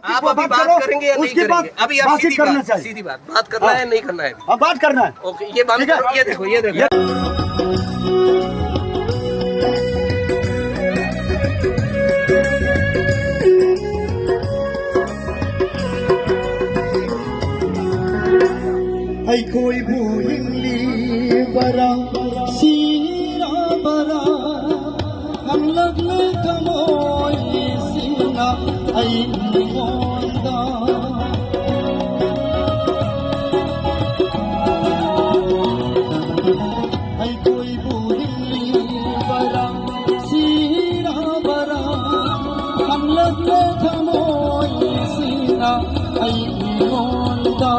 आप अभी बात करेंगे या नहीं करेंगे? अभी आप सीधी बात करना है नहीं करना है? अब बात करना है। ओके, ये बात करो। ये देखो, ये देखो। hay khôi bù hình ly bara sira bara ham lag le kamoi sina ai monda hay khôi bù hình ly bara sira bara ham lag le kamoi sina ai monda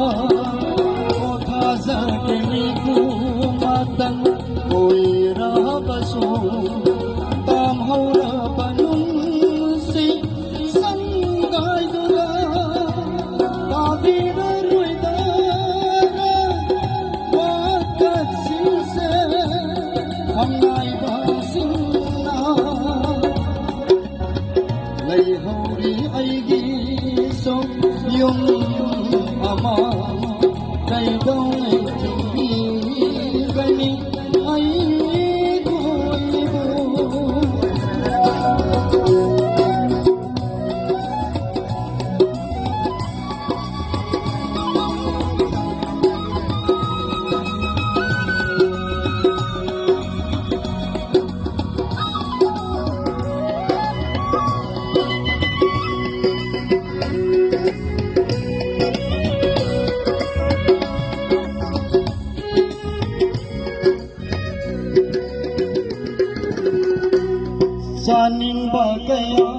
Saning bagaya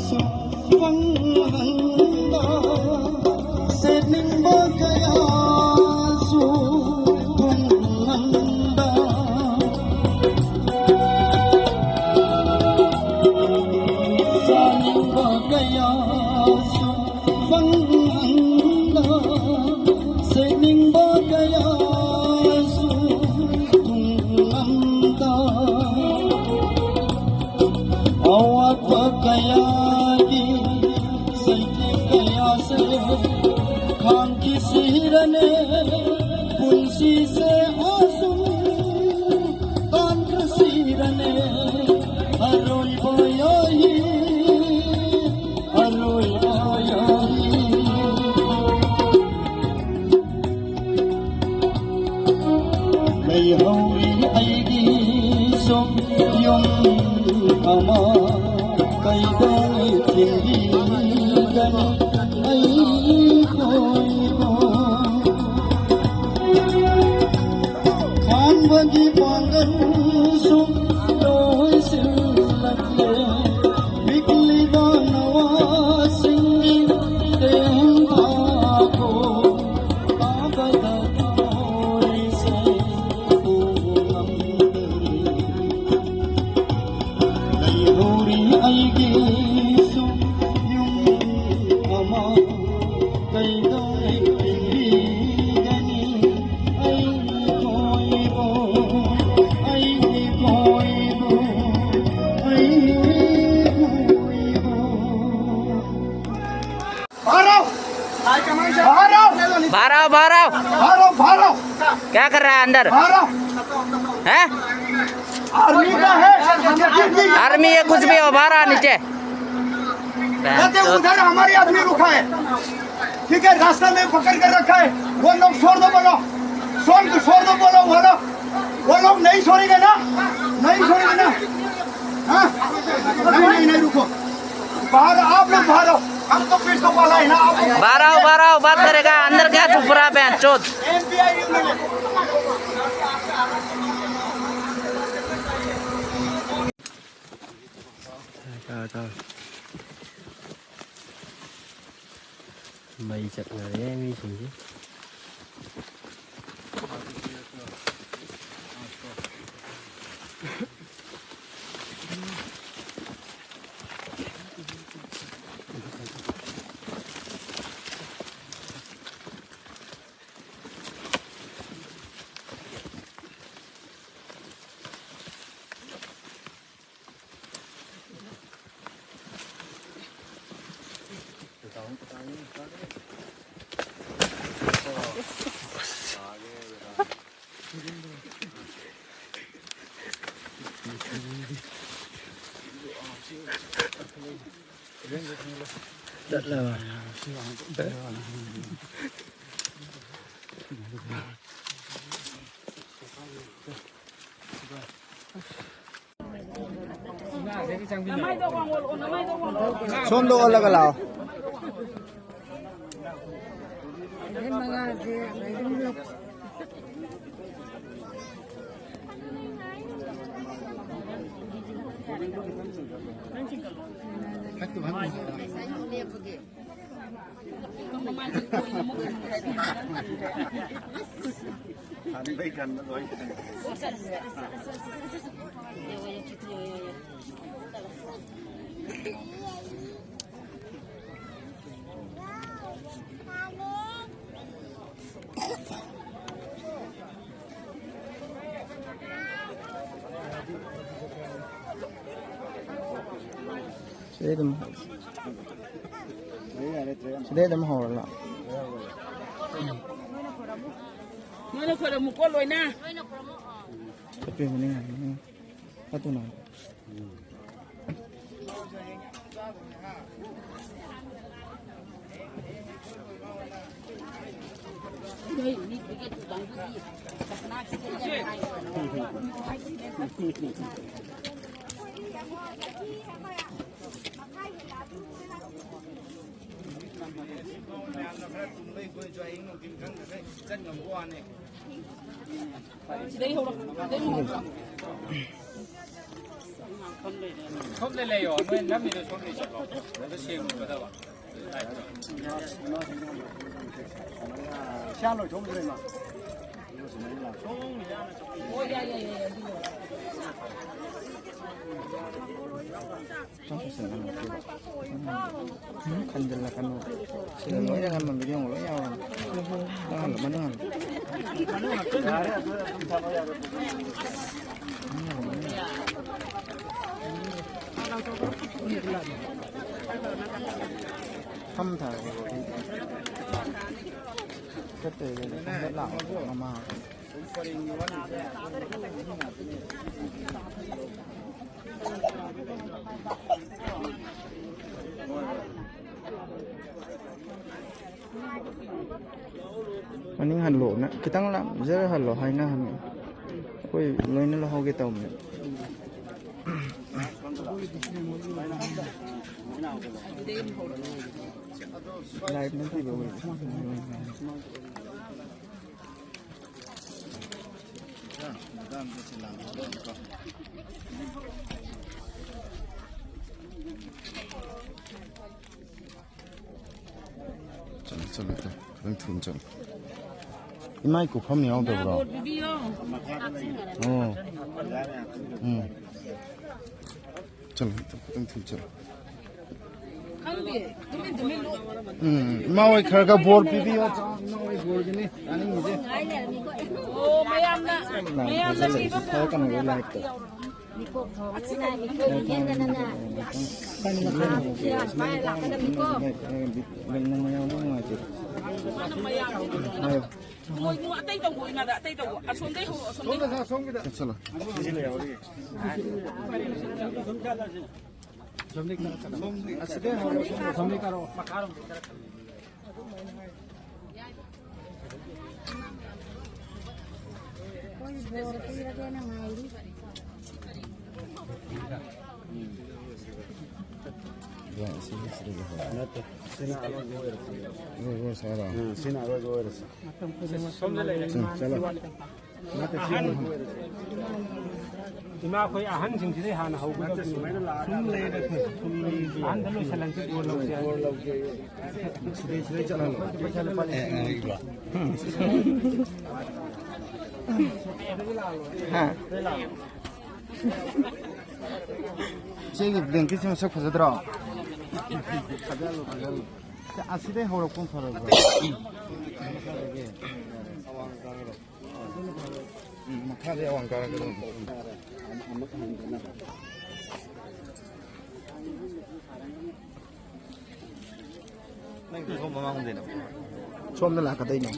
su panghanda Saning bagaya su panghanda Saning bagaya su panghanda Saning bagaya su panghanda awat kaya di saiki kaya se khan ki sirane punsi se asum kan sirane aroi boyahi mai hawi aidi som yong ama kai dai tinggi dan ai koi ko khan bagi pangan sum doi silak le bikli danawa singi den ba ko abada tori se aigi su yung ama kay dai tinggi gani ay koi bo ay koi bo ay koi bo bharav bharav क्या कर रहा है अंदर? हैं? आर्मी का है आर्मी है, कुछ भी हो, बाहर आ नीचे। उधर हमारे आदमी रुका है, ठीक है, रास्ता में पकड़ कर रखा है। वो लोग छोड़ दो बोलो, छोड़ दो बोलो, वो लोग नहीं छोड़ेंगे ना, नहीं छोड़ेंगे ना। हाँ नहीं रुको, बाहर आप लोग बाहर आओ, हम तो फिर तो वाला है ना। बाहर आओ, बात करेगा। अंदर क्या चुप रहा है चोट? Mày chặt người đấy em đi xuống chứ. सोम दो अलग लाओ Sudah dah mahal lah. Mana kalau mukul loy na? Tapi mana ni? Satu nak. Không lên lầy rồi, nên nắm gì được xuống đi chặt lọt, nó xiên một cái đâu ạ? Xa rồi trốn rồi mà. Kan jelas kan. Ini jangan membilang lo ya. Jangan lo mana. Thăm thở. Rất từ rất lão mà. Anh những hành lộ nè, cái tăng lắm rất là hành lộ hay na hành, ôi lấy nó là hoa cái tàu này, lại nó thì rồi, चलो तो रंग थून चल इमाई को फम नहीं आऊँ तो बड़ा चलो तो रंग थून चल इमाई खर का बोर पीपी हो इमाई बोर जने आने मुझे ओ मैं आमना पीपा खर का नहीं लाइक तो Ya, sini sudah dah. Sini awak go. Go salah. Sini awak go eras. Chalo. Ima koi ahan sing sini han hau ko sum le de han dalo salang se bol lo ke Sini chalo. हाँ 제기 랭키스 석 퍼져들어 가자로 아시대 호로 콘서트 Makanya awang kara gitu. ꯁꯣꯝꯗ ꯂꯥꯛꯀꯗꯣꯏꯅꯦ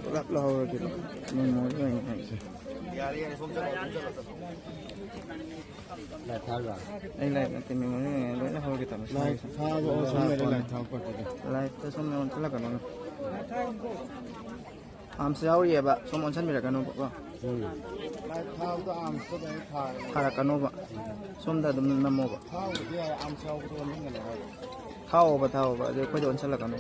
ꯄꯨꯂꯞ ꯂꯧꯍꯧꯔꯒꯦ ꯑꯩ ꯂꯥꯏꯠ ꯅꯠꯇꯦ ꯃꯦꯃꯣꯔꯤ ꯂꯣꯏꯅ ꯍꯧꯔꯒꯦ ꯇꯧꯅꯤ ꯂꯥꯏꯠꯇ ꯁꯨꯝ ꯑꯣꯟꯁꯤꯜꯂꯛꯀꯅꯣ ꯑꯥꯝꯁ ꯌꯥꯎꯔꯤꯑꯕ ꯁꯨꯝ ꯑꯣꯟꯁꯤꯟꯕꯤꯔꯛꯀꯅꯣꯕꯀꯣ ꯊꯥꯔꯛꯀꯅꯣꯕ ꯁꯣꯝꯗ ꯑꯗꯨꯝ ꯅꯝꯃꯣꯕ ꯊꯥꯎꯑꯣꯕ ꯑꯗꯨ ꯑꯩꯈꯣꯏꯗ ꯑꯣꯟꯁꯤꯜꯂꯛꯀꯅꯣ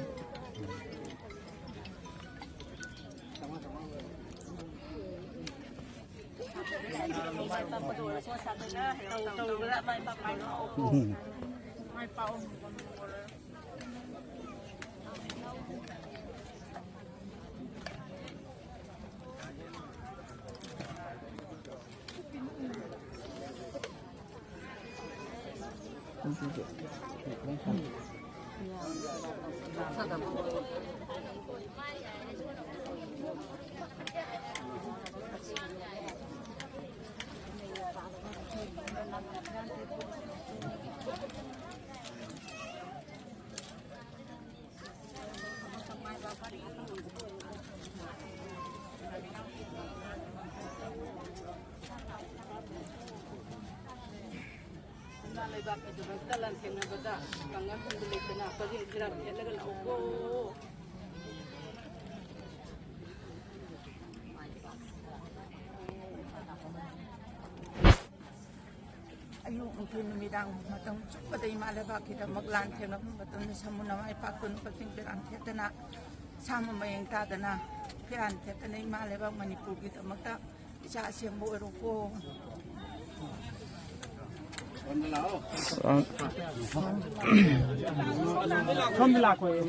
ayung ungkin numidang matang pada imalaba kita maglan kena matang samuna mai pakun pating perang ketana sama mayang tadana pian ketana imalaba Manipur kita magta isa siang mo eroko không là quay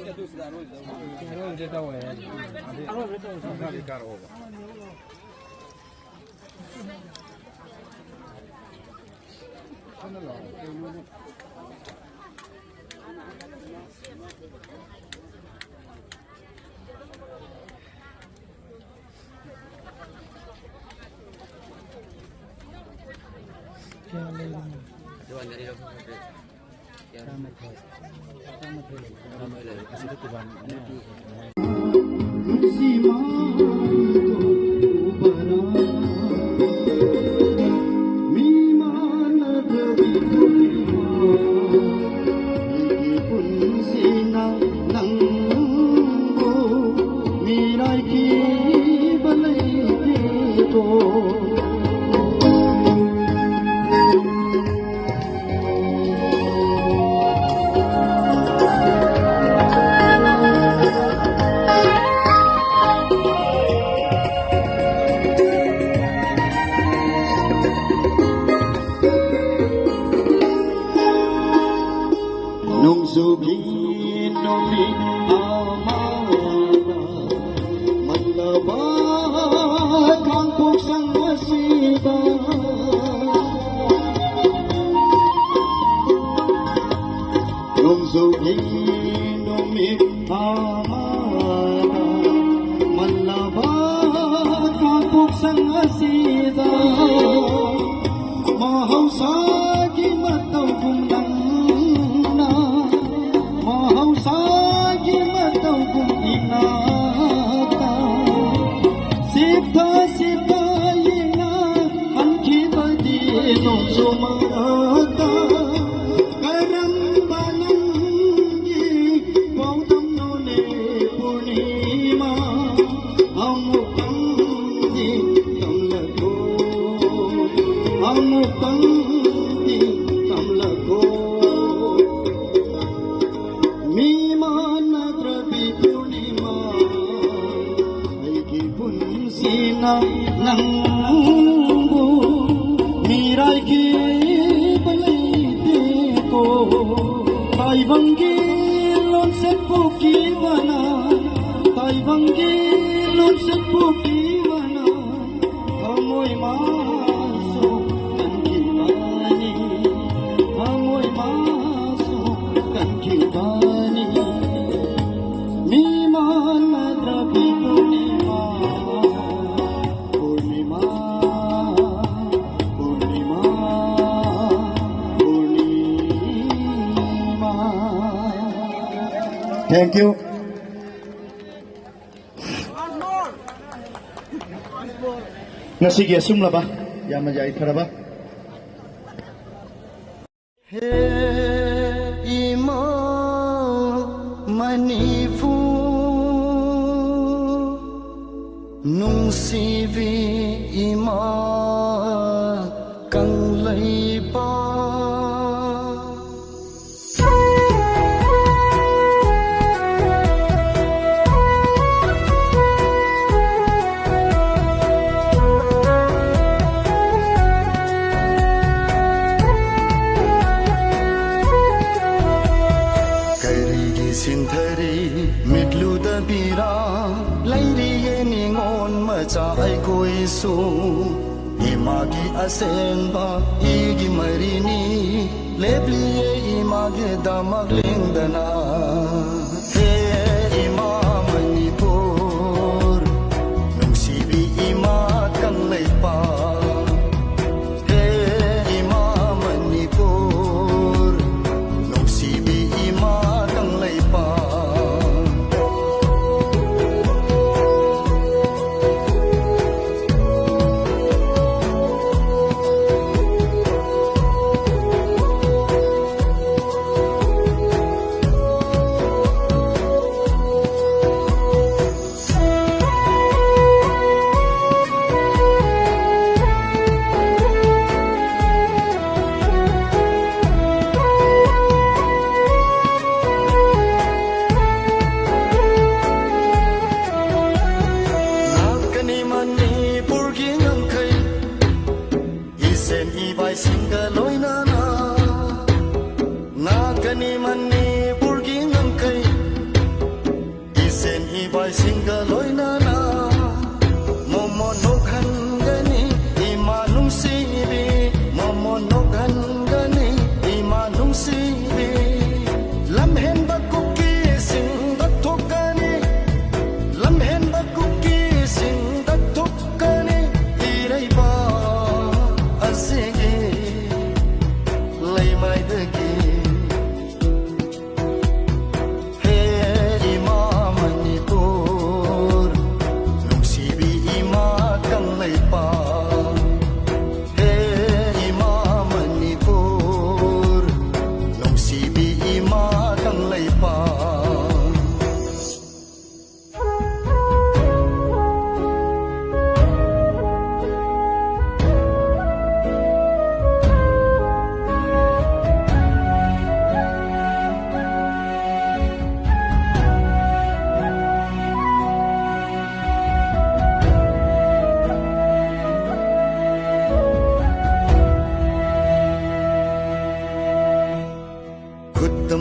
Thank you. Ngasige sumlaba yamajai tharaba. He ima manifu nungsivi ima kanglaipa. Sinthari mitlu da bira lairi ye ningon macha ai koi su imagi asemba igi marini lebli ye imagi damak lingdana he ima manipur nungsibi ima kanglaipa he ima manipur nungsibi ima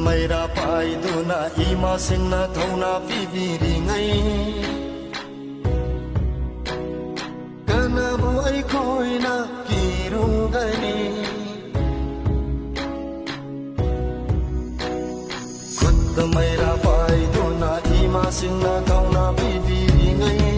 Maira pai duna ima singna thona pibiri ngai kana bu ai khoina kirungani khud maira pai duna ima singna thona pibiri ngai